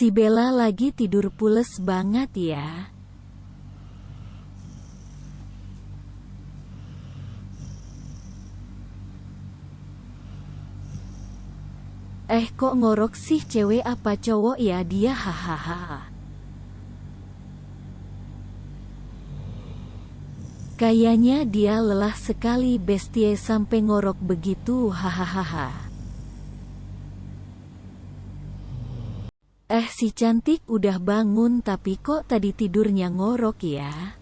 Si Bella lagi tidur pules banget ya. Kok ngorok sih, cewek apa cowok ya dia, hahaha. Kayaknya dia lelah sekali bestie sampai ngorok begitu, hahaha. Si cantik udah bangun tapi kok tadi tidurnya ngorok ya?